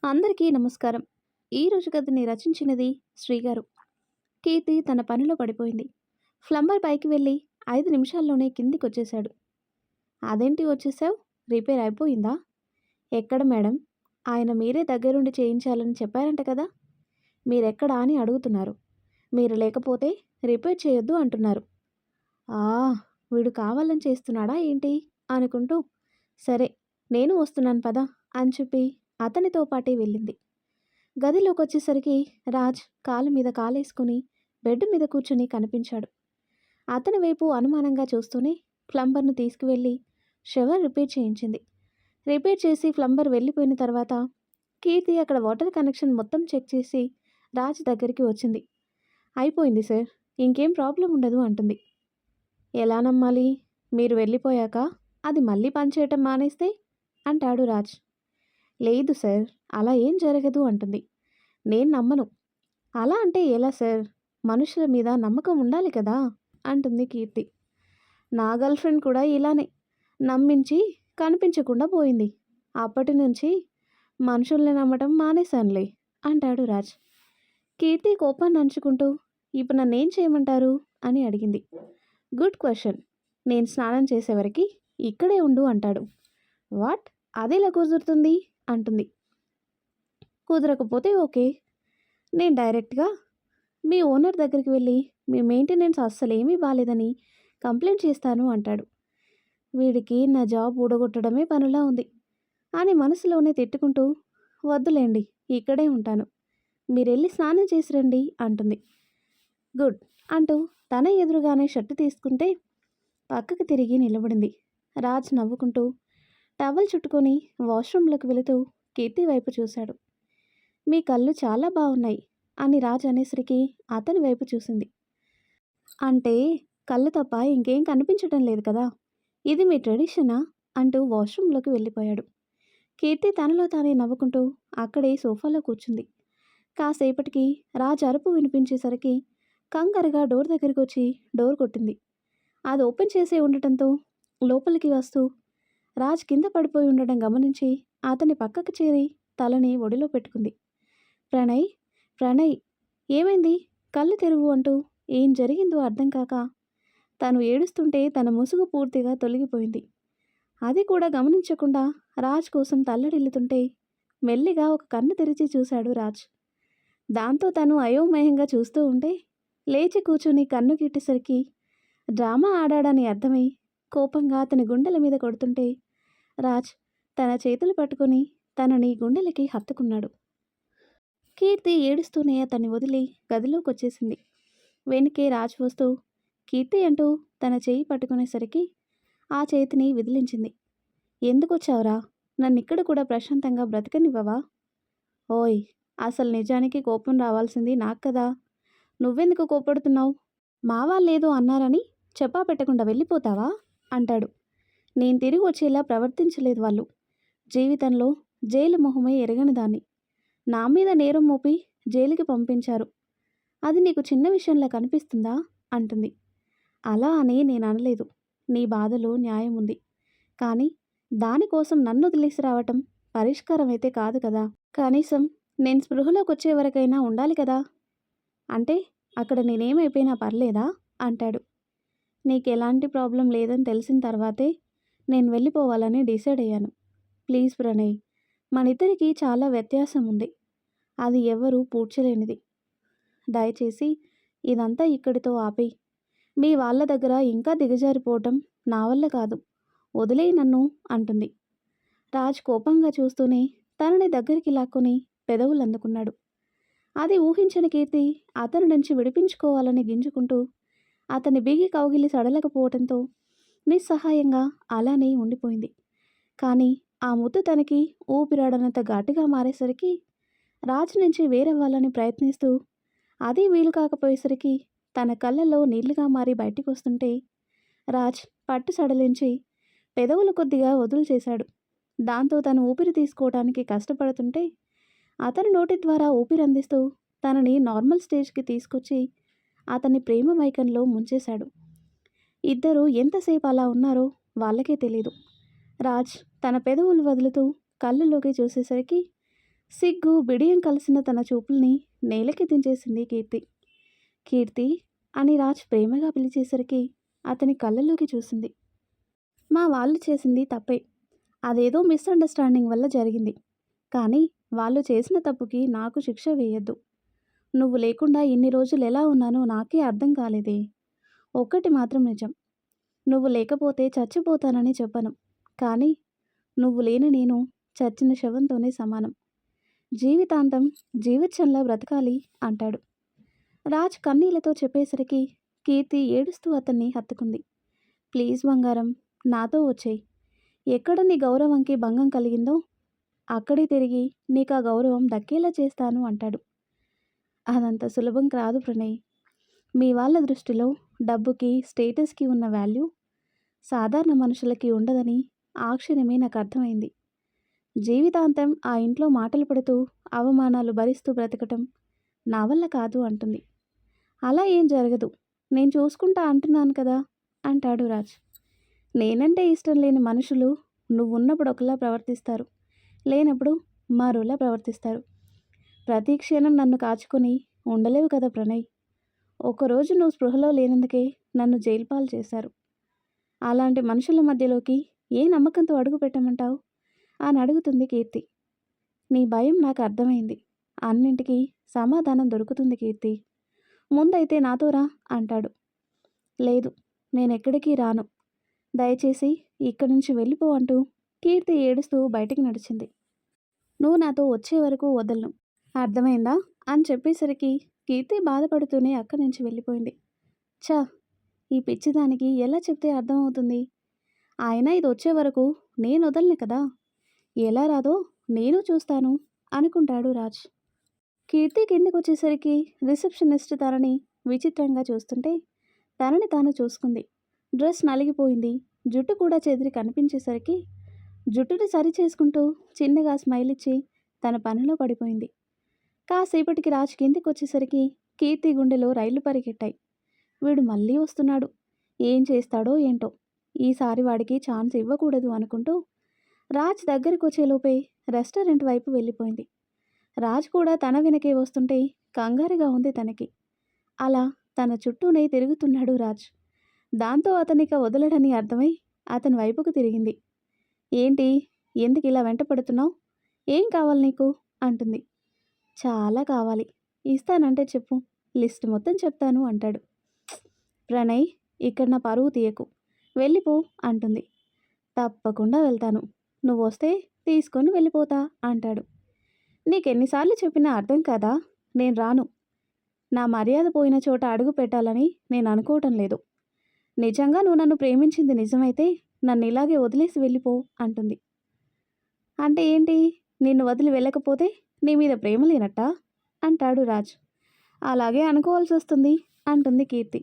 అందరికీ నమస్కారం. ఈరోజు కథని రచించినది శ్రీగారు. కీర్తి తన పనిలో పడిపోయింది. ప్లంబర్ పైకి వెళ్ళి 5 నిమిషాల్లోనే కిందికొచ్చేశాడు. అదేంటి వచ్చేసావు? రిపేర్ అయిపోయిందా? ఎక్కడ మేడం? ఆయన మీరే దగ్గరుండి చేయించాలని చెప్పారంట కదా! మీరెక్కడా అని అడుగుతున్నారు. మీరు లేకపోతే రిపేర్ చేయొద్దు అంటున్నారు. ఆ, వీడు కావాలని చేస్తున్నాడా ఏంటి అనుకుంటూ, సరే నేను వస్తున్నాను పద అని చెప్పి అతనితో పాటే వెళ్ళింది. గదిలోకొచ్చేసరికి రాజ్ కాలు మీద కాలేసుకుని బెడ్ మీద కూర్చుని కనిపించాడు. అతని వైపు అనుమానంగా చూస్తూనే ప్లంబర్ను తీసుకువెళ్ళి షవర్ రిపేర్ చేయించింది. రిపేర్ చేసి ప్లంబర్ వెళ్ళిపోయిన తర్వాత కీర్తి అక్కడ వాటర్ కనెక్షన్ మొత్తం చెక్ చేసి రాజ్ దగ్గరికి వచ్చింది. అయిపోయింది సార్, ఇంకేం ప్రాబ్లం ఉండదు అంటుంది. ఎలా నమ్మాలి? మీరు వెళ్ళిపోయాక అది మళ్ళీ పనిచేయటం మానేస్తే అంటాడు రాజ్. లేదు సార్, అలా ఏం జరగదు అంటుంది. నేను నమ్మను. అలా అంటే ఎలా సార్? మనుషుల మీద నమ్మకం ఉండాలి కదా అంటుంది కీర్తి. నా గర్ల్ ఫ్రెండ్ కూడా ఇలానే నమ్మించి కనిపించకుండా పోయింది. అప్పటి నుంచి మనుషుల్ని నమ్మటం మానేశానులే అంటాడు రాజ్. కీర్తి కోపాన్ని అంచుకుంటూ, ఇప్పుడు నన్నేం చేయమంటారు అని అడిగింది. Good question. నేను స్నానం చేసేవరకు ఇక్కడే ఉండు అంటాడు. వాట్? అదెలా కుదురుతుంది అంటుంది. కుదరకపోతే ఓకే, నేను డైరెక్ట్గా మీ ఓనర్ దగ్గరికి వెళ్ళి మీ మెయింటెనెన్స్ అస్సలేమీ బాలేదని కంప్లైంట్ చేస్తాను అంటాడు. వీడికి నా జాబ్ ఊడగొట్టడమే పనిలా ఉంది అని మనసులోనే తిట్టుకుంటూ, వద్దులేండి ఇక్కడే ఉంటాను, మీరెళ్ళి స్నానం చేసి రండి అంటుంది. గుడ్ అంటూ తన ఎదురుగానే షర్టు తీసుకుంటే పక్కకు తిరిగి నిలబడింది. రాజ్ నవ్వుకుంటూ టవల్ చుట్టుకొని వాష్రూమ్లోకి వెళుతూ కీర్తి వైపు చూశాడు. మీ కళ్ళు చాలా బాగున్నాయి అని రాజ్ అనేసరికి అతని వైపు చూసింది. అంటే కళ్ళు తప్ప ఇంకేం కనిపించడం లేదు కదా, ఇది మీ ట్రెడిషనా అంటూ వాష్రూమ్లోకి వెళ్ళిపోయాడు. కీర్తి తనలో తానే నవ్వుకుంటూ అక్కడే సోఫాలో కూర్చుంది. కాసేపటికి రాజ్ అరుపు వినిపించేసరికి కంగారుగా డోర్ దగ్గరికి వచ్చి డోర్ కొట్టింది. అది ఓపెన్ చేసే ఉండటంతో లోపలికి వస్తూ రాజ్ కింద పడిపోయి ఉండడం గమనించి అతని పక్కకు చేరి తలని ఒడిలో పెట్టుకుంది. ప్రణయ్, ప్రణయ్, ఏమైంది? కళ్ళు తెరువు అంటూ ఏం జరిగిందో అర్థం కాక తను ఏడుస్తుంటే తన ముసుగు పూర్తిగా తొలగిపోయింది. అది కూడా గమనించకుండా రాజ్ కోసం తల్లడిల్లుతుంటే మెల్లిగా ఒక కన్ను తెరిచి చూశాడు రాజ్. దాంతో తను అయోమయంగా చూస్తూ ఉంటే లేచి కూర్చుని కన్ను గిట్టేసరికి డ్రామా ఆడాడని అర్థమై కోపంగా అతని గుండెల మీద కొడుతుంటే రాజ్ తన చేతులు పట్టుకుని తనని గుండెలకి హత్తుకున్నాడు. కీర్తి ఏడుస్తూనే అతన్ని వదిలి గదిలోకి వచ్చేసింది. వెనుకే రాజ్ వస్తూ కీర్తి అంటూ తన చేయి పట్టుకునేసరికి ఆ చేతిని విదిలించింది. ఎందుకొచ్చావురా? నన్నిక్కడ కూడా ప్రశాంతంగా బ్రతకనివ్వవా? ఓయ్, అసలు నిజానికి కోపం రావాల్సింది నాకు కదా, నువ్వెందుకు కోపడుతున్నావు? మా వాళ్ళేదో అన్నారని చెప్పా పెట్టకుండా వెళ్ళిపోతావా అంటాడు. నేను తిరిగి వచ్చేలా ప్రవర్తించలేదు వాళ్ళు. జీవితంలో జైలు మొహమే ఎరగని దాన్ని నా మీద నేరం మోపి జైలుకి పంపించారు. అది నీకు చిన్న విషయంలా కనిపిస్తుందా అంటుంది. అలా అని నేను అనలేదు. నీ బాధలో న్యాయం ఉంది, కానీ దానికోసం నన్ను వదిలేసి రావటం పరిష్కారం అయితే కాదు కదా. కనీసం నేను స్పృహలోకి వచ్చే వరకైనా ఉండాలి కదా. అంటే అక్కడ నేనేమైపోయినా పర్లేదా అంటాడు. నీకు ఎలాంటి ప్రాబ్లం లేదని తెలిసిన తర్వాతే నేను వెళ్ళిపోవాలని డిసైడ్ అయ్యాను. ప్లీజ్ ప్రణయ్, మనిద్దరికీ చాలా వ్యత్యాసం ఉంది, అది ఎవరూ పూడ్చలేనిది. దయచేసి ఇదంతా ఇక్కడితో ఆపేయి. మీ వాళ్ళ దగ్గర ఇంకా దిగజారిపోవటం నా వల్ల కాదు, వదిలేయి నన్ను అంటుంది. రాజ్ కోపంగా చూస్తూనే తనని దగ్గరికి లాక్కొని పెదవులు అందుకున్నాడు. అది ఊహించని కీర్తి అతని నుంచి విడిపించుకోవాలని గింజుకుంటూ అతని బిగి కౌగిలి సడలకపోవడంతో నిస్సహాయంగా అలానే ఉండిపోయింది. కానీ ఆ ముద్దు తనకి ఊపిరాడనంత ఘాటుగా మారేసరికి రాజు నుంచి వేరవ్వాలని ప్రయత్నిస్తూ అది వీలు కాకపోయేసరికి తన కళ్ళల్లో నీళ్లుగా మారి బయటికి వస్తుంటే రాజ్ పట్టు సడలించి పెదవులు కొద్దిగా వదులు చేశాడు. దాంతో తను ఊపిరి తీసుకోవడానికి కష్టపడుతుంటే అతని నోటి ద్వారా ఊపిరి అందిస్తూ తనని నార్మల్ స్టేజ్కి తీసుకొచ్చి అతని ప్రేమ మైకంలో ముంచేశాడు. ఇద్దరూ ఎంతసేపు అలా ఉన్నారో వాళ్ళకే తెలీదు. రాజ్ తన పెదవులు వదులుతూ కళ్ళలోకి చూసేసరికి సిగ్గు, బిడియం కలిసిన తన చూపుల్ని నేలకి దించేసింది కీర్తి. కీర్తి అని రాజ్ ప్రేమగా పిలిచేసరికి అతని కళ్ళలోకి చూసింది. మా వాళ్ళు చేసింది తప్పే. అదేదో మిస్అండర్‌స్టాండింగ్ వల్ల జరిగింది. కానీ వాళ్ళు చేసిన తప్పుకి నాకు శిక్ష వేయొద్దు. నువ్వు లేకుండా ఇన్ని రోజులు ఎలా ఉన్నానో నాకే అర్థం కాలేదే. ఒక్కటి మాత్రం నిజం. నువ్వు లేకపోతే చచ్చిపోతానని చెప్పను. కానీ నువ్వు లేని నేను చచ్చిన శవంతోనే సమానం. జీవితాంతం జీవించంలా బ్రతకాలి అంటాడు. రాజ్ కన్నీళ్లతో చెప్పేసరికి కీర్తి ఏడుస్తూ అతన్ని హత్తుకుంది. ప్లీజ్ బంగారం, నాతో వచ్చేయ్. ఎక్కడ నీ గౌరవంకి భంగం కలిగిందో అక్కడే తిరిగి నీకు ఆ గౌరవం దక్కేలా చేస్తాను అంటాడు. అదంత సులభం కాదు ప్రణయ్. మీ వాళ్ళ దృష్టిలో డబ్బుకి, స్టేటస్కి ఉన్న వాల్యూ సాధారణ మనుషులకి ఉండదని ఆ క్షణమే నాకు అర్థమైంది. జీవితాంతం ఆ ఇంట్లో మాటలు పడుతూ అవమానాలు భరిస్తూ బ్రతకటం నా వల్ల కాదు అంటుంది. అలా ఏం జరగదు, నేను చూసుకుంటా అంటున్నాను కదా అంటాడు రాజ్. నేనంటే ఇష్టం లేని మనుషులు నువ్వున్నప్పుడు ఒకలా ప్రవర్తిస్తారు, లేనప్పుడు మరోలా ప్రవర్తిస్తారు. ప్రతి క్షణం నన్ను కాచుకొని ఉండలేవు కదా ప్రణయ్. ఒకరోజు నువ్వు స్పృహలో లేనందుకే నన్ను జైలు పాలు చేశారు. అలాంటి మనుషుల మధ్యలోకి ఏ నమ్మకంతో అడుగు పెట్టమంటావు అని అడుగుతుంది కీర్తి. నీ భయం నాకు అర్థమైంది. అన్నింటికీ సమాధానం దొరుకుతుంది కీర్తి. ముందైతే నాతో రా అంటాడు. లేదు, నేనెక్కడికి రాను. దయచేసి ఇక్కడి నుంచి వెళ్ళిపో అంటూ కీర్తి ఏడుస్తూ బయటికి నడిచింది. నువ్వు నాతో వచ్చే వరకు వదలను, అర్థమైందా అని చెప్పేసరికి కీర్తి బాధపడుతూనే అక్కడి నుంచి వెళ్ళిపోయింది. ఛా, ఈ పిచ్చిదానికి ఎలా చెప్తే అర్థమవుతుంది? అయినా ఇది వచ్చే వరకు నేను వదలను కదా. ఎలా రాదో నేను చూస్తాను అనుకుంటాడు రాజ్. కీర్తి కిందకు వచ్చేసరికి రిసెప్షనిస్ట్ తనని విచిత్రంగా చూస్తుంటే తనని తాను చూసుకుంది. డ్రెస్ నలిగిపోయింది. జుట్టు కూడా చెదిరి కనిపించేసరికి జుట్టుని సరి చేసుకుంటూ చిన్నగా స్మైల్ ఇచ్చి తన పనిలో పడిపోయింది. కాసేపటికి రాజ్ కిందికి వచ్చేసరికి కీర్తి గుండెలో రైళ్లు పరిగెట్టాయి. వీడు మళ్ళీ వస్తున్నాడు, ఏం చేస్తాడో ఏంటో. ఈసారి వాడికి ఛాన్స్ ఇవ్వకూడదు అనుకుంటూ రాజ్ దగ్గరికి వచ్చేలోపే రెస్టారెంట్ వైపు వెళ్ళిపోయింది. రాజ్ కూడా తన వెనకే వస్తుంటే కంగారుగా ఉంది తనకి. అలా తన చుట్టూనే తిరుగుతున్నాడు రాజ్. దాంతో అతనిక వదలడని అర్థమై అతని వైపుకు తిరిగింది. ఏంటి, ఎందుకు ఇలా వెంట పడుతున్నావు? ఏం కావాలి నీకు అంటుంది. చాలా కావాలి, ఇస్తానంటే చెప్పు, లిస్ట్ మొత్తం చెప్తాను అంటాడు. ప్రణయ్, ఇక్కడ నా పరువు తీయకు, వెళ్ళిపో అంటుంది. తప్పకుండా వెళ్తాను, నువ్వు వస్తే తీసుకొని వెళ్ళిపోతా అంటాడు. నీకెన్నిసార్లు చెప్పినా అర్థం కాదా? నేను రాను. నా మర్యాద పోయిన చోట అడుగు పెట్టాలని నేను అనుకోవటం లేదు. నిజంగా నువ్వు నన్ను ప్రేమించింది నిజమైతే నన్ను ఇలాగే వదిలేసి వెళ్ళిపో అంటుంది. అంటే ఏంటి, నిన్ను వదిలి వెళ్ళకపోతే నీ మీద ప్రేమ లేనట్టా అంటాడు రాజ్. అలాగే అనుకోవాల్సి వస్తుంది అంటుంది కీర్తి.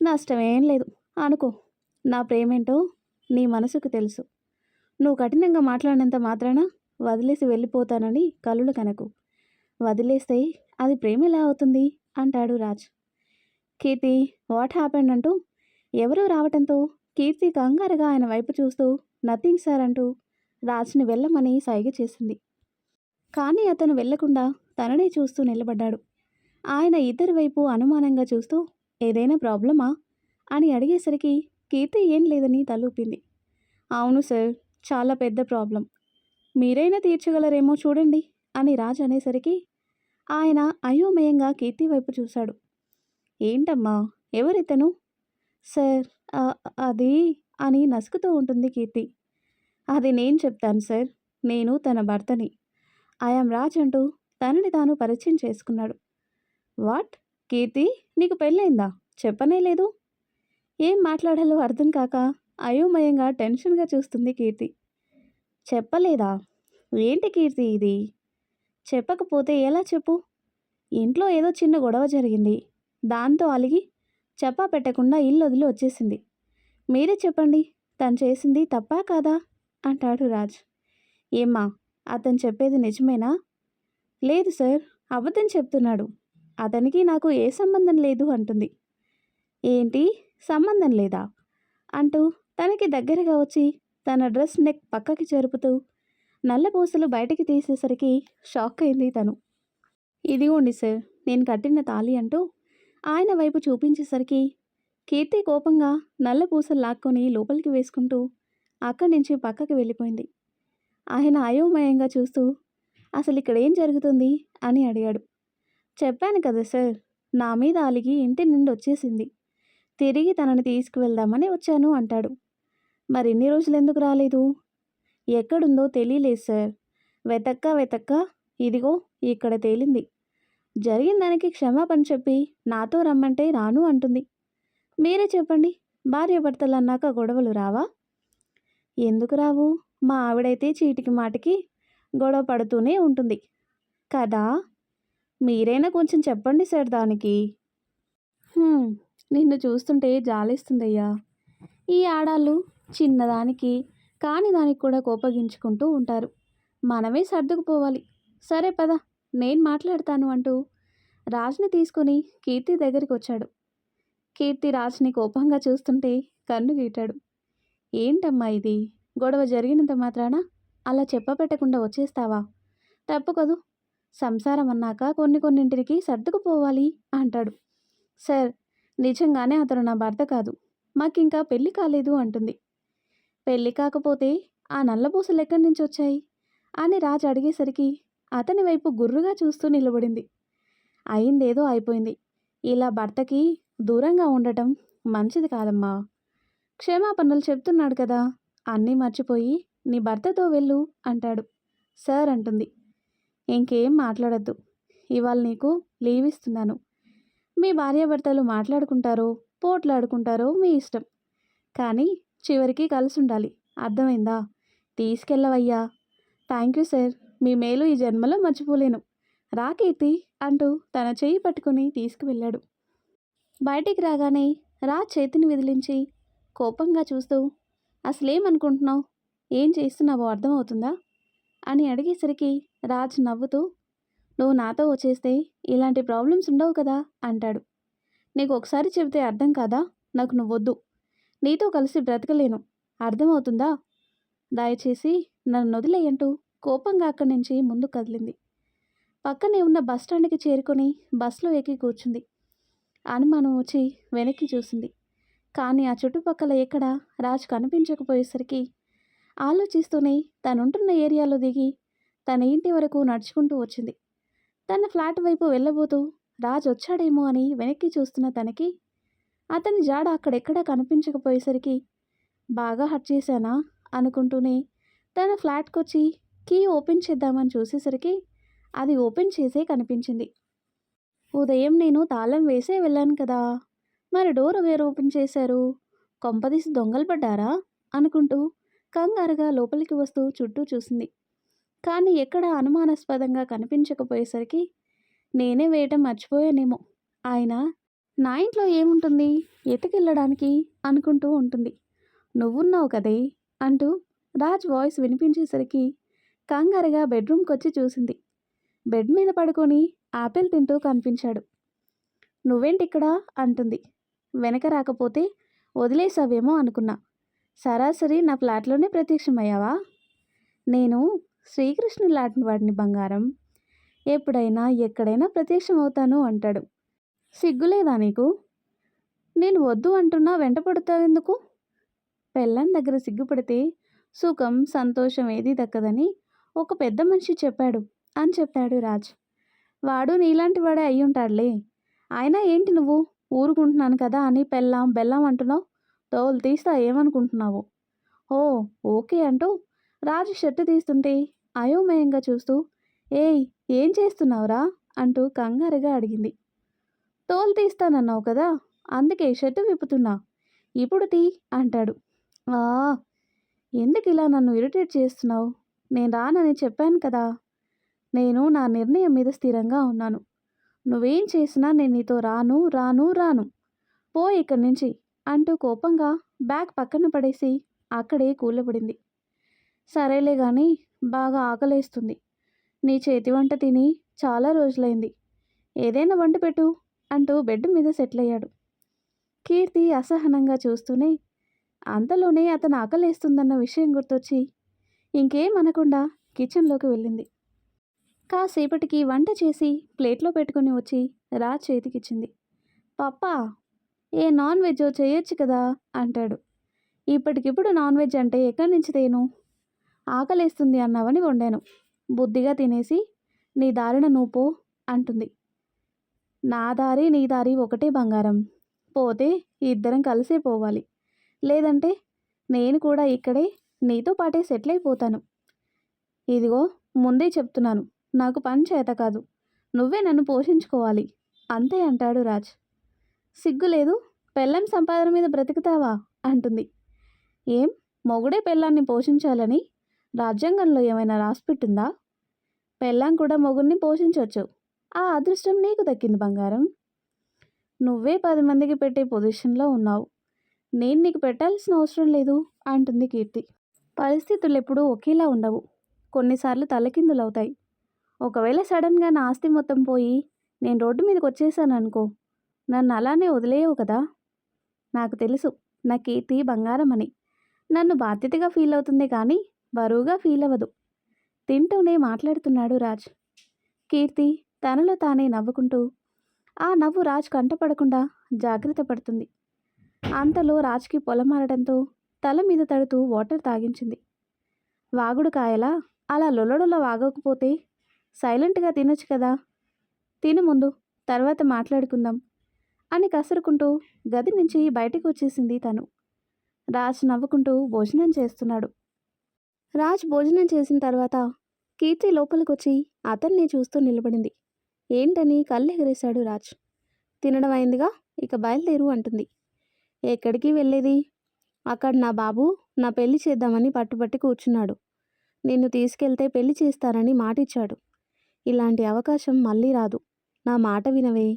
నష్టమేం లేదు, అనుకో. నా ప్రేమేంటో నీ మనసుకు తెలుసు. నువ్వు కఠినంగా మాట్లాడినంత మాత్రాన వదిలేసి వెళ్ళిపోతానని కలులు కనకు. వదిలేస్తే అది ప్రేమ ఎలా అవుతుంది అంటాడు రాజ్. కీర్తి, వాట్ హ్యాపెండ్ అంటూ ఎవరూ రావటంతో కీర్తి కంగారుగా ఆయన వైపు చూస్తూ నథింగ్ సార్ అంటూ రాజ్ని వెళ్ళమని సైగ చేసింది. కానీ అతను వెళ్లకుండా తననే చూస్తూ నిలబడ్డాడు. ఆయన ఇద్దరి వైపు అనుమానంగా చూస్తూ ఏదైనా ప్రాబ్లమా అని అడిగేసరికి కీర్తి ఏం లేదని తలూపింది. అవును సార్, చాలా పెద్ద ప్రాబ్లం. మీరైనా తీర్చగలరేమో చూడండి అని రాజ్ అనేసరికి ఆయన అయోమయంగా కీర్తి వైపు చూశాడు. ఏంటమ్మా, ఎవరితను? సార్, అది అని నసుకుతూ ఉంటుంది కీర్తి. అది నేను చెప్తాను సార్, నేను తన భర్తని. ఐఎమ్ రాజ్ అంటూ తనని తాను పరిచయం చేసుకున్నాడు. వాట్ కీర్తి, నీకు పెళ్ళైందా? చెప్పనే లేదు. ఏం మాట్లాడాలో అర్థం కాక అయోమయంగా టెన్షన్గా చూస్తుంది కీర్తి. చెప్పలేదా? ఏంటి కీర్తి ఇది? చెప్పకపోతే ఎలా చెప్పు? ఇంట్లో ఏదో చిన్న గొడవ జరిగింది, దాంతో అలిగి చెప్పా పెట్టకుండా ఇల్లు వదిలి వచ్చేసింది. మీరే చెప్పండి, తను చేసింది తప్పా కాదా అంటాడు రాజ్. ఏమ్మా, అతను చెప్పేది నిజమేనా? లేదు సార్, అబద్ధం చెప్తున్నాడు. అతనికి నాకు ఏ సంబంధం లేదు అంటుంది. ఏంటి, సంబంధం లేదా? అంటూ తనకి దగ్గరగా వచ్చి తన డ్రెస్ నెక్ పక్కకి జరుపుతూ నల్ల పూసలు బయటికి తీసేసరికి షాక్ అయింది తను. ఇదిగోండి సార్, నేను కట్టిన తాళి అంటూ ఆయన వైపు చూపించేసరికి కీర్తి కోపంగా నల్ల పూసలు లాక్కొని లోపలికి వేసుకుంటూ అక్కడి నుంచి పక్కకి వెళ్ళిపోయింది. ఆయన అయోమయంగా చూస్తూ అసలు ఇక్కడ ఏం జరుగుతుంది అని అడిగాడు. చెప్పాను కదా సార్, నా మీద అలిగి ఇంటి నుండి వచ్చేసింది. తిరిగి తనని తీసుకువెళ్దామని వచ్చాను అంటాడు. మరి ఇన్ని రోజులు ఎందుకు రాలేదు? ఎక్కడుందో తెలియలేదు సార్. వెతక్క ఇదిగో ఇక్కడ తేలింది. జరిగిన దానికి క్షమాపణ చెప్పి నాతో రమ్మంటే రాను అంటుంది. మీరే చెప్పండి, భార్యాభర్తలు అన్నాక గొడవలు రావా? ఎందుకు రావు? మా ఆవిడైతే చీటికి మాటికి గొడవ పడుతూనే ఉంటుంది కదా. మీరైనా కొంచెం చెప్పండి సార్ దానికి. నిన్ను చూస్తుంటే జాలేస్తుందయ్యా. ఈ ఆడాళ్ళు చిన్నదానికి కాని దానికి కూడా కోపగించుకుంటూ ఉంటారు. మనమే సర్దుకుపోవాలి. సరే పద, నేను మాట్లాడతాను అంటూ రాజ్ని తీసుకుని కీర్తి దగ్గరికి వచ్చాడు. కీర్తి రాజ్ని కోపంగా చూస్తుంటే కన్ను గీటాడు. ఏంటమ్మా ఇది? గొడవ జరిగినంత మాత్రాన అలా చెప్పపెట్టకుండా వచ్చేస్తావా? తప్పు కదూ. సంసారం అన్నాక కొన్నింటికి సర్దుకుపోవాలి అంటాడు. సార్, నిజంగానే అతను నా భర్త కాదు. మాకింకా పెళ్లి కాలేదు అంటుంది. పెళ్లి కాకపోతే ఆ నల్లపూసలు ఎక్కడి నుంచి వచ్చాయి అని రాజు అడిగేసరికి అతని వైపు గుర్రుగా చూస్తూ నిలబడింది. అయిందేదో అయిపోయింది. ఇలా భర్తకి దూరంగా ఉండటం మంచిది కాదమ్మా. క్షమాపణలు చెప్తున్నాడు కదా, అన్నీ మర్చిపోయి నీ భర్తతో వెళ్ళు అంటాడు. సార్ అంటుంది. ఇంకేం మాట్లాడద్దు. ఇవాళ నీకు లీవ్ ఇస్తున్నాను. మీ భార్యాభర్తలు మాట్లాడుకుంటారో పోట్లాడుకుంటారో మీ ఇష్టం. కానీ చివరికి కలిసి ఉండాలి. అర్థమైందా? తీసుకెళ్ళవయ్యా. థ్యాంక్ యూ సార్, మీ మేలు ఈ జన్మలో మర్చిపోలేను. రా కీర్తి అంటూ తన చెయ్యి పట్టుకుని తీసుకువెళ్ళాడు. బయటికి రాగానే రాజ్ చేతిని విదిలించి కోపంగా చూస్తూ అసలేమనుకుంటున్నావు? ఏం చేస్తున్నావో అర్థమవుతుందా అని అడిగేసరికి రాజ్ నవ్వుతూ నువ్వు నాతో వచ్చేస్తే ఇలాంటి ప్రాబ్లమ్స్ ఉండవు కదా అంటాడు. నీకు ఒకసారి చెబితే అర్థం కాదా? నాకు నువ్వొద్దు. నీతో కలిసి బ్రతకలేను. అర్థమవుతుందా? దయచేసి నన్ను వదిలేయంటూ కోపంగా అక్కడి నుంచి ముందు కదిలింది. పక్కనే ఉన్న బస్టాండ్కి చేరుకొని బస్సులో ఎక్కి కూర్చుంది. అనుమానం వచ్చి వెనక్కి చూసింది. కానీ ఆ చుట్టుపక్కల ఎక్కడా రాజ్ కనిపించకపోయేసరికి ఆలోచిస్తూనే తనుంటున్న ఏరియాలో దిగి తన ఇంటి వరకు నడుచుకుంటూ వచ్చింది. తన ఫ్లాట్ వైపు వెళ్ళబోతూ రాజ్ వచ్చాడేమో అని వెనక్కి చూస్తున్న తనకి అతని జాడ అక్కడెక్కడా కనిపించకపోయేసరికి బాగా హర్ట్ చేశానా అనుకుంటూనే తన ఫ్లాట్కి వచ్చి కీ ఓపెన్ చేద్దామని చూసేసరికి అది ఓపెన్ చేసే కనిపించింది. ఉదయం నేను తాళం వేసే వెళ్ళాను కదా, మరి డోర్ ఎవరు ఓపెన్ చేశారు? కొంపదీసి దొంగలు పడ్డారా అనుకుంటూ కంగారుగా లోపలికి వస్తూ చుట్టూ చూసింది. కానీ ఎక్కడా అనుమానాస్పదంగా కనిపించకపోయేసరికి నేనే వేయటం మర్చిపోయానేమో, ఆయన నా ఇంట్లో ఏముంటుంది ఎత్తుకెళ్ళడానికి అనుకుంటూ ఉంటుంది. నువ్వున్నావు కదే అంటూ రాజ్ వాయిస్ వినిపించేసరికి కంగారుగా బెడ్రూమ్కి వచ్చి చూసింది. బెడ్ మీద పడుకొని ఆపిల్ తింటూ కనిపించాడు. నువ్వేంటిక్కడ అంటుంది. వెనక రాకపోతే వదిలేసావేమో అనుకున్నా. సరాసరి నా ఫ్లాట్లోనే ప్రత్యక్షమయ్యావా? నేను శ్రీకృష్ణుడు లాంటి వాడిని బంగారం. ఎప్పుడైనా ఎక్కడైనా ప్రత్యక్షమవుతాను అంటాడు. సిగ్గులేదా నీకు? నేను వద్దు అంటున్నా వెంట పడుతావెందుకు? పెళ్ళాం దగ్గర సిగ్గుపడితే సుఖం సంతోషం ఏదీ దక్కదని ఒక పెద్ద మనిషి చెప్పాడు అని చెప్పాడు రాజ్. వాడు నీలాంటి వాడే అయ్యుంటాడులే. అయినా ఏంటి నువ్వు ఊరుకుంటున్నాను కదా అని పెళ్ళాం బెల్లం అంటున్నావు? తోలు తీస్తా ఏమనుకుంటున్నావు? ఓ ఓకే అంటూ రాజు షర్టు తీస్తుంటే అయోమయంగా చూస్తూ ఏయ్ ఏం చేస్తున్నావురా అంటూ కంగారుగా అడిగింది. తోలు తీస్తానన్నావు కదా, అందుకే షర్టు విప్పుతున్నా. ఇప్పుడు తీ అంటాడు. ఆ ఎందుకు ఇలా నన్ను ఇరిటేట్ చేస్తున్నావు? నేను రానని చెప్పాను కదా. నేను నా నిర్ణయం మీద స్థిరంగా ఉన్నాను. నువ్వేం చేసినా నేను నీతో రాను రాను రాను. పో ఇక్కడి నుంచి అంటూ కోపంగా బ్యాగ్ పక్కన పడేసి అక్కడే కూలబడింది. సరేలే కానీ బాగా ఆకలేస్తుంది. నీ చేతి వంట తిని చాలా రోజులైంది. ఏదైనా వంట పెట్టు అంటూ బెడ్ మీద సెటిల్ అయ్యాడు. కీర్తి అసహనంగా చూస్తూనే అంతలోనే అతను ఆకలేస్తుందన్న విషయం గుర్తొచ్చి ఇంకేం అనకుండా కిచెన్లోకి వెళ్ళింది. కాసేపటికి వంట చేసి ప్లేట్లో పెట్టుకుని వచ్చి రాజ్ చేతికిచ్చింది. పప్పా, ఏ నాన్ వెజ్ చేయొచ్చు కదా అంటాడు. ఇప్పటికిప్పుడు నాన్ వెజ్ అంటే ఎక్కడి నుంచి తేను? ఆకలేస్తుంది అన్నావని వండాను. బుద్ధిగా తినేసి నీ దారిన నువ్వు పో అంటుంది. నా దారి నీ దారి ఒకటే బంగారం. పోతే ఇద్దరం కలిసే పోవాలి. లేదంటే నేను కూడా ఇక్కడే నీతో పాటే సెటిల్ అయిపోతాను. ఇదిగో ముందే చెప్తున్నాను, నాకు పని చేత కాదు. నువ్వే నన్ను పోషించుకోవాలి అంతే అంటాడు రాజ్. సిగ్గులేదు, పెళ్ళం సంపాదన మీద బ్రతుకుతావా అంటుంది. ఏం, మొగుడే పెళ్ళాన్ని పోషించాలని రాజ్యాంగంలో ఏమైనా రాసిపెట్టిందా? పెళ్ళాం కూడా మొగుడిని పోషించవచ్చు. ఆ అదృష్టం నీకు దక్కింది బంగారం. నువ్వే 10 మందికి పెట్టే పొజిషన్లో ఉన్నావు. నేను నీకు పెట్టాల్సిన అవసరం లేదు అంటుంది కీర్తి. పరిస్థితులు ఎప్పుడూ ఒకేలా ఉండవు. కొన్నిసార్లు తలకిందులవుతాయి. ఒకవేళ సడన్గా నా ఆస్తి మొత్తం పోయి నేను రోడ్డు మీదకి వచ్చేసాను అనుకో, నన్ను అలానే వదిలేయవు కదా. నాకు తెలుసు నా కీర్తి బంగారం అని. నన్ను బాధ్యతగా ఫీల్ అవుతుంది కానీ బరువుగా ఫీల్ అవ్వదు. తింటూనే మాట్లాడుతున్నాడు రాజ్. కీర్తి తనలో తానే నవ్వుకుంటూ ఆ నవ్వు రాజ్ కంటపడకుండా జాగ్రత్త పడుతుంది. అంతలో రాజ్కి పొలం మారడంతో తల మీద తడుతూ వాటర్ తాగించింది. వాగుడు కాయలా అలా లొలడొల వాగకపోతే సైలెంట్గా తినొచ్చు కదా. తిను ముందు, తర్వాత మాట్లాడుకుందాం అని కసురుకుంటూ గది నుంచి బయటకు వచ్చేసింది తను. రాజ్ నవ్వుకుంటూ భోజనం చేస్తున్నాడు. రాజ్ భోజనం చేసిన తర్వాత కీర్తి లోపలికొచ్చి అతన్ని చూస్తూ నిలబడింది. ఏంటని కళ్ళెగరేశాడు రాజ్. తినడం అయిందిగా, ఇక బయలుదేరు అంటుంది. ఎక్కడికి వెళ్ళేది? అక్కడ నా బాబు నా పెళ్లి చేద్దామని పట్టుబట్టి కూర్చున్నాడు. నిన్ను తీసుకెళ్తే పెళ్లి చేస్తానని మాటిచ్చాడు. ఇలాంటి అవకాశం మళ్ళీ రాదు. నా మాట వినవే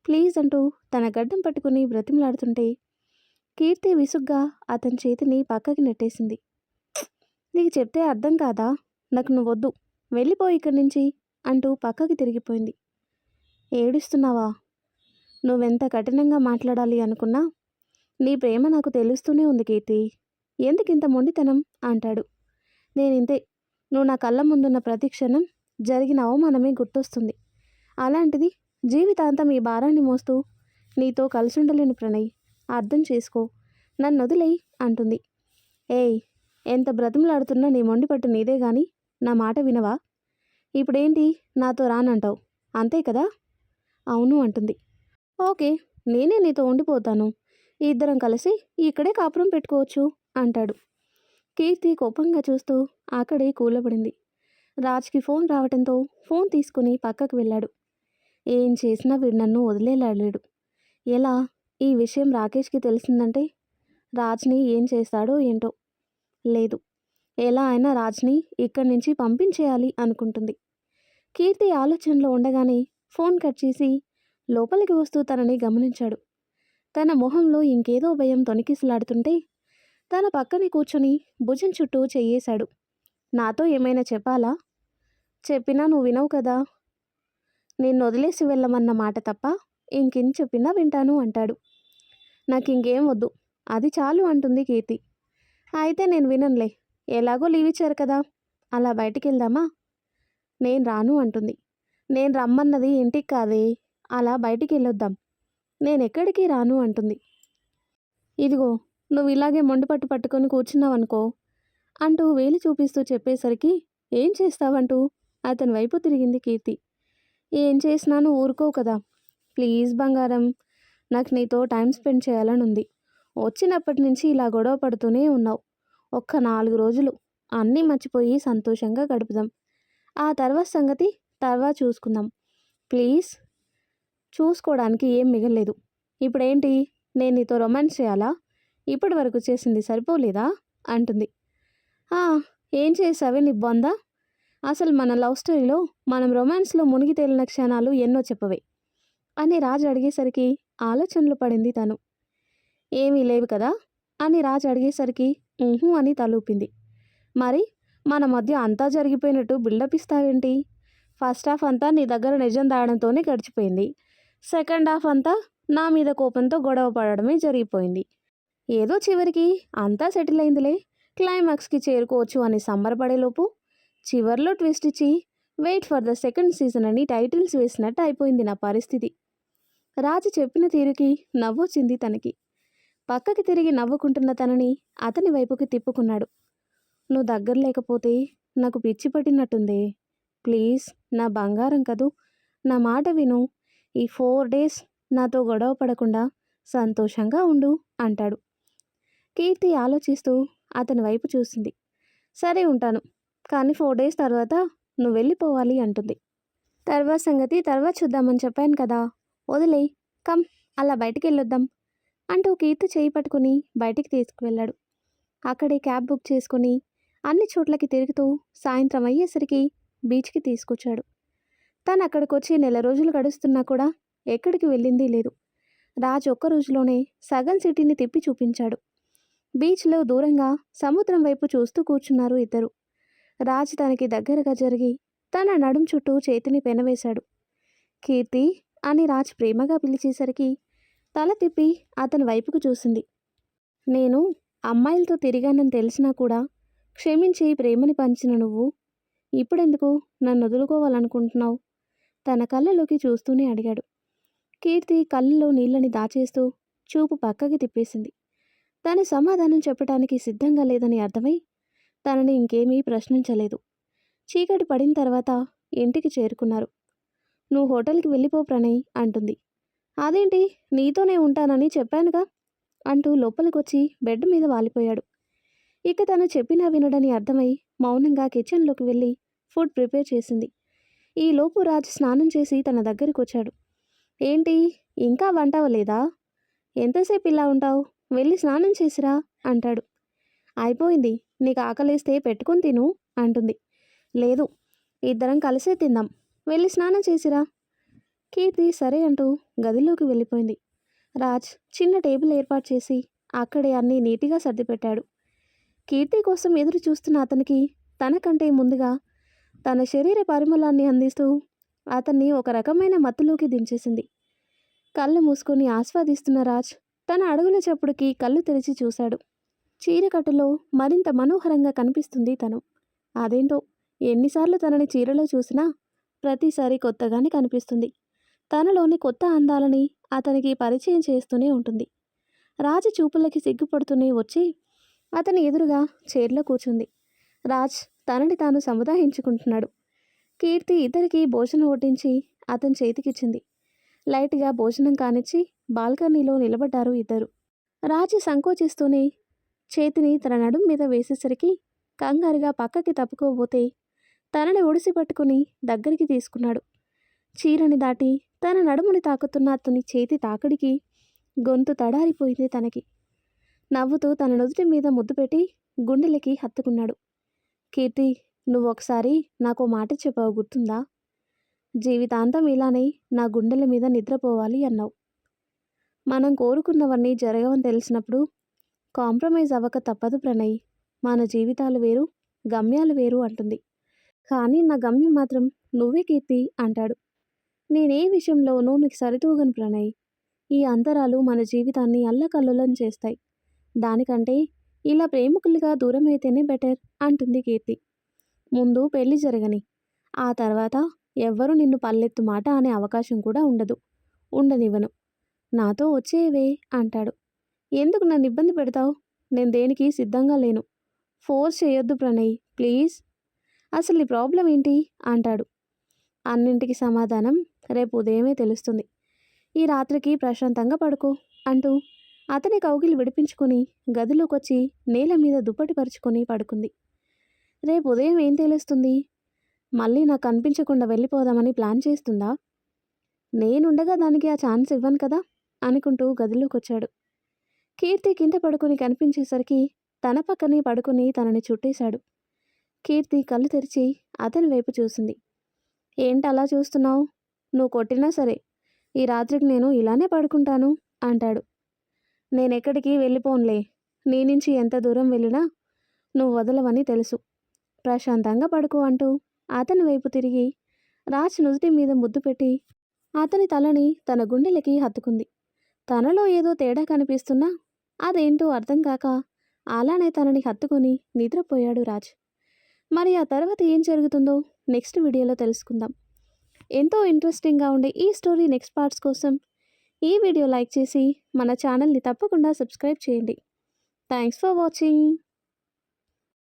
ప్లీజ్ అంటూ తన గడ్డం పట్టుకుని బ్రతిమలాడుతుంటే కీర్తి విసుగ్గా అతని చేతిని పక్కకి నెట్టేసింది. నీకు చెప్తే అర్థం కాదా? నాకు నువ్వొద్దు, వెళ్ళిపోయి ఇక్కడి నుంచి అంటూ పక్కకి తిరిగిపోయింది. ఏడుస్తున్నావా? నువ్వెంత కఠినంగా మాట్లాడాలి అనుకున్నా నీ ప్రేమ నాకు తెలుస్తూనే ఉంది కీర్తి. ఎందుకింత మొండితనం అంటాడు. నేనింతే. నువ్వు నా కళ్ళ ముందున్న ప్రతి క్షణం జరిగిన అవమానమే గుర్తొస్తుంది. అలాంటిది జీవితాంతం ఈ భారాన్ని మోస్తూ నీతో కలిసుండలేను ప్రణయ్. అర్థం చేసుకో, నన్ను వదిలేయ్ అంటుంది. ఏయ్, ఎంత బ్రతిమలాడుతున్నా నీ మొండిపట్టు నీదే గాని నా మాట వినవా? ఇప్పుడేంటి నాతో రానంటావు అంతే కదా? అవును అంటుంది. ఓకే, నేనే నీతో ఉండిపోతాను. ఇద్దరం కలిసి ఇక్కడే కాపురం పెట్టుకోవచ్చు అంటాడు. కీర్తి కోపంగా చూస్తూ అక్కడే కూలబడింది. రాజ్కి ఫోన్ రావడంతో ఫోన్ తీసుకుని పక్కకు వెళ్ళాడు. ఏం చేసినా వీడు నన్ను వదిలేలాడలేడు. ఎలా ఈ విషయం రాకేష్కి తెలిసిందంటే రాజ్ని ఏం చేస్తాడో ఏంటో. లేదు, ఎలా అయినా రాజ్ని ఇక్కడి నుంచి పంపించేయాలి అనుకుంటుంది. కీర్తి ఆలోచనలో ఉండగానే ఫోన్ కట్ చేసి లోపలికి వస్తూ తనని గమనించాడు. తన మొహంలో ఇంకేదో భయం తొణికిసలాడుతుంటే తన పక్కనే కూర్చొని భుజం చుట్టూ చెయ్యేశాడు. నాతో ఏమైనా చెప్పాలా? చెప్పినా నువ్వు వినవు కదా. నేను వదిలేసి వెళ్ళమన్న మాట తప్ప ఇంకేం చెప్పినా వింటాను అంటాడు. నాకు ఇంకేం వద్దు, అది చాలు అంటుంది కీర్తి. అయితే నేను విననులే, ఎలాగో లీవ్ ఇచ్చారు కదా, అలా బయటికి వెళ్దామా? నేను రాను అంటుంది. నేను రమ్మన్నది ఇంటికి కాదే, అలా బయటికి వెళ్ళొద్దాం. నేనెక్కడికి రాను అంటుంది. ఇదిగో నువ్వు ఇలాగే మొండిపట్టు పట్టుకొని కూర్చున్నావనుకో అంటూ వేలు చూపిస్తూ చెప్పేసరికి ఏం చేస్తావంటూ అతని వైపు తిరిగింది కీర్తి. ఏం చేసినాను ఊరుకోవు కదా. ప్లీజ్ బంగారం, నాకు నీతో టైం స్పెండ్ చేయాలని ఉంది. వచ్చినప్పటి నుంచి ఇలా గొడవ పడుతూనే ఉన్నావు. ఒక్క 4 రోజులు అన్నీ మర్చిపోయి సంతోషంగా గడుపుదాం. ఆ తర్వాత సంగతి తర్వాత చూసుకుందాం. ప్లీజ్. చూసుకోవడానికి ఏం మిగలేదు. ఇప్పుడేంటి, నేను నీతో రొమాన్స్ చేయాలా? ఇప్పటి వరకు చేసింది సరిపోలేదా అంటుంది. ఏం చేసావే నీ బొందా? అసలు మన లవ్ స్టోరీలో మనం రొమాన్స్లో మునిగి తేలిన క్షణాలు ఎన్నో చెప్పవే అని రాజు అడిగేసరికి ఆలోచనలు పడింది తను. ఏమీ లేవు కదా అని రాజు అడిగేసరికి అని తలూపింది. మరి మన మధ్య అంతా జరిగిపోయినట్టు బిల్డప్ ఇస్తావేంటి? ఫస్ట్ హాఫ్ అంతా నీ దగ్గర నిజం దాయడంతోనే గడిచిపోయింది. సెకండ్ హాఫ్ అంతా నా మీద కోపంతో గొడవ పడడమే జరిగిపోయింది. ఏదో చివరికి అంతా సెటిల్ అయిందిలే, క్లైమాక్స్కి చేరుకోవచ్చు అని సంబరపడేలోపు చివర్లో ట్విస్ట్ ఇచ్చి wait for the second season అని టైటిల్స్ వేసినట్టు అయిపోయింది నా పరిస్థితి. రాజు చెప్పిన తీరుకి నవ్వొచ్చింది తనకి. పక్కకి తిరిగి నవ్వుకుంటున్న తనని అతని వైపుకి తిప్పుకున్నాడు. నువ్వు దగ్గర లేకపోతే నాకు పిచ్చి పట్టినట్టుందే. ప్లీజ్, నా బంగారం కదూ, నా మాట విను. ఈ 4 డేస్ నాతో గొడవ పడకుండా సంతోషంగా ఉండు అంటాడు. కీర్తి ఆలోచిస్తూ అతని వైపు చూసింది. సరే ఉంటాను, కానీ 4 డేస్ తర్వాత నువ్వు వెళ్ళిపోవాలి అంటుంది. తర్వాత సంగతి తర్వాత చూద్దామని చెప్పాను కదా, వదిలే, కమ్ అలా బయటికి వెళ్ళొద్దాం అంటూ కీర్తి చేయి పట్టుకుని బయటికి తీసుకువెళ్ళాడు. అక్కడే క్యాబ్ బుక్ చేసుకుని అన్ని చోట్లకి తిరుగుతూ సాయంత్రం అయ్యేసరికి బీచ్కి తీసుకొచ్చాడు. తను అక్కడికొచ్చి 1 నెల రోజులు గడుస్తున్నా కూడా ఎక్కడికి వెళ్ళింది లేదు. రాజు ఒక్క రోజులోనే సగం సిటీని తిప్పి చూపించాడు. బీచ్లో దూరంగా సముద్రం వైపు చూస్తూ కూర్చున్నారు ఇద్దరు. రాజు తనకి దగ్గరగా జరిగి తన నడుం చుట్టూ చేతిని పెనవేశాడు. కీర్తి అని రాజ్ ప్రేమగా పిలిచేసరికి తల తిప్పి అతని వైపుకు చూసింది. నేను అమ్మాయిలతో తిరిగానని తెలిసినా కూడా క్షమించి ప్రేమని పంచిన నువ్వు ఇప్పుడెందుకు నన్ను వదులుకోవాలనుకుంటున్నావు? తన కళ్ళలోకి చూస్తూనే అడిగాడు. కీర్తి కళ్ళలో నీళ్ళని దాచేస్తూ చూపు పక్కకి తిప్పేసింది. తను సమాధానం చెప్పడానికి సిద్ధంగా లేదని అర్థమై తనని ఇంకేమీ ప్రశ్నించలేదు. చీకటి పడిన తర్వాత ఇంటికి చేరుకున్నారు. నువ్వు హోటల్కి వెళ్ళిపో ప్రణయ్ అంటుంది. అదేంటి, నీతోనే ఉంటానని చెప్పానుగా అంటూ లోపలికొచ్చి బెడ్ మీద వాలిపోయాడు. ఇక తను చెప్పినా వినడని అర్థమై మౌనంగా కిచెన్లోకి వెళ్ళి ఫుడ్ ప్రిపేర్ చేసింది. ఈలోపు రాజ్ స్నానం చేసి తన దగ్గరికి వచ్చాడు. ఏంటి, ఇంకా వంట అవ్వలేదా? ఎంతసేపు ఇలా ఉంటావు? వెళ్ళి స్నానం చేసిరా అంటాడు. అయిపోయింది, నీకు ఆకలేస్తే పెట్టుకుని తిను అంటుంది. లేదు, ఇద్దరం కలిసే తిందాం, వెళ్ళి స్నానం చేసిరా. కీర్తి సరే అంటూ గదిలోకి వెళ్ళిపోయింది. రాజ్ చిన్న టేబుల్ ఏర్పాటు చేసి అక్కడే అన్నీ నీట్గా సర్దిపెట్టాడు. కీర్తి కోసం ఎదురు చూస్తున్న అతనికి తనకంటే ముందుగా తన శరీర పరిమళాన్ని అందిస్తూ అతన్ని ఒక రకమైన మత్తులోకి దించేసింది. కళ్ళు మూసుకొని ఆస్వాదిస్తున్న రాజ్ తన అడుగుల చప్పుడుకి కళ్ళు తెరిచి చూశాడు. చీరకట్టులో మరింత మనోహరంగా కనిపిస్తుంది తను. అదేంటో, ఎన్నిసార్లు తనని చీరలో చూసినా ప్రతిసారి కొత్తగానే కనిపిస్తుంది. తనలోని కొత్త అందాలని అతనికి పరిచయం చేస్తూనే ఉంటుంది. రాజు చూపులకి సిగ్గుపడుతూనే వచ్చి అతని ఎదురుగా చైర్లో కూర్చుంది. రాజ్ తనని తాను సముదాయించుకుంటున్నాడు. కీర్తి ఇద్దరికి భోజనం వడ్డించి అతని చేతికిచ్చింది. లైట్గా భోజనం కానిచ్చి బాల్కనీలో నిలబడ్డారు ఇద్దరు. రాజు సంకోచిస్తూనే చేతిని తన నడుం మీద వేసేసరికి కంగారుగా పక్కకి తప్పుకోబోతే తనని ఒడిసి పట్టుకుని దగ్గరికి తీసుకున్నాడు. చీరని దాటి తన నడుముని తాకుతున్న అతని చేతి తాకిడికి గొంతు తడారిపోయింది తనకి. నవ్వుతూ తన నుదుటి మీద ముద్దు పెట్టి గుండెలకి హత్తుకున్నాడు. కీర్తి, నువ్వొకసారి నాకో మాట చెప్పావు, గుర్తుందా? జీవితాంతం ఇలానే నా గుండెల మీద నిద్రపోవాలి అన్నావు. మనం కోరుకున్నవన్నీ జరగవని తెలిసినప్పుడు కాంప్రమైజ్ అవ్వక తప్పదు ప్రణయ్. మన జీవితాలు వేరు, గమ్యాలు వేరు అంటుంది. కానీ నా గమ్యం మాత్రం నువ్వే కీర్తి అంటాడు. నేనే విషయంలోనూ నీకు సరితూగను ప్రణయ్. ఈ అంతరాలు మన జీవితాన్ని అల్లకల్లోలం చేస్తాయి. దానికంటే ఇలా ప్రేమికులుగా దూరమైతేనే బెటర్ అంటుంది కీర్తి. ముందు పెళ్లి జరగని, ఆ తర్వాత ఎవ్వరూ నిన్ను పల్లెత్తు మాట అనే అవకాశం కూడా ఉండదు. ఉండనివ్వను. నాతో వచ్చేవే అంటాడు. ఎందుకు నన్ను ఇబ్బంది పెడతావు? నేను దేనికి సిద్ధంగా లేను. ఫోర్స్ చేయొద్దు ప్రణయ్, ప్లీజ్. అసలు నీ ప్రాబ్లం ఏంటి అంటాడు. అన్నింటికి సమాధానం రేపు ఉదయమే తెలుస్తుంది. ఈ రాత్రికి ప్రశాంతంగా పడుకో అంటూ అతని కౌగిలి విడిపించుకుని గదిలోకొచ్చి నేల మీద దుప్పటి పరుచుకొని పడుకుంది. రేపు ఉదయం ఏం తెలుస్తుంది? మళ్ళీ నాకు కనిపించకుండా వెళ్ళిపోదామని ప్లాన్ చేస్తుందా? నేనుండగా దానికి ఆ ఛాన్స్ ఇవ్వను కదా అనుకుంటూ గదిలోకొచ్చాడు. కీర్తి కింద పడుకుని కనిపించేసరికి తన పక్కనే పడుకుని తనని చుట్టేశాడు. కీర్తి కళ్ళు తెరిచి అతని వైపు చూసింది. ఏంటలా చూస్తున్నావు? నువ్వు కొట్టినా సరే ఈ రాత్రికి నేను ఇలానే పడుకుంటాను అంటాడు. నేనెక్కడికి వెళ్ళిపోన్లే. నీ నుంచి ఎంత దూరం వెళ్ళినా నువ్వు వదలవని తెలుసు. ప్రశాంతంగా పడుకో అంటూ అతని వైపు తిరిగి రాజ్ నుదుటి మీద ముద్దు పెట్టి అతని తలని తన గుండెలకి హత్తుకుంది. తనలో ఏదో తేడా కనిపిస్తున్నా అదేంటో అర్థం కాక అలానే తనని హత్తుకుని నిద్రపోయాడు రాజ్. మరి ఆ తర్వాత ఏం జరుగుతుందో నెక్స్ట్ వీడియోలో తెలుసుకుందాం. ఎంతో ఇంట్రెస్టింగ్గా ఉండే ఈ స్టోరీ నెక్స్ట్ పార్ట్స్ కోసం ఈ వీడియో లైక్ చేసి మన ఛానల్ని తప్పకుండా సబ్స్క్రైబ్ చేయండి. Thanks for watching.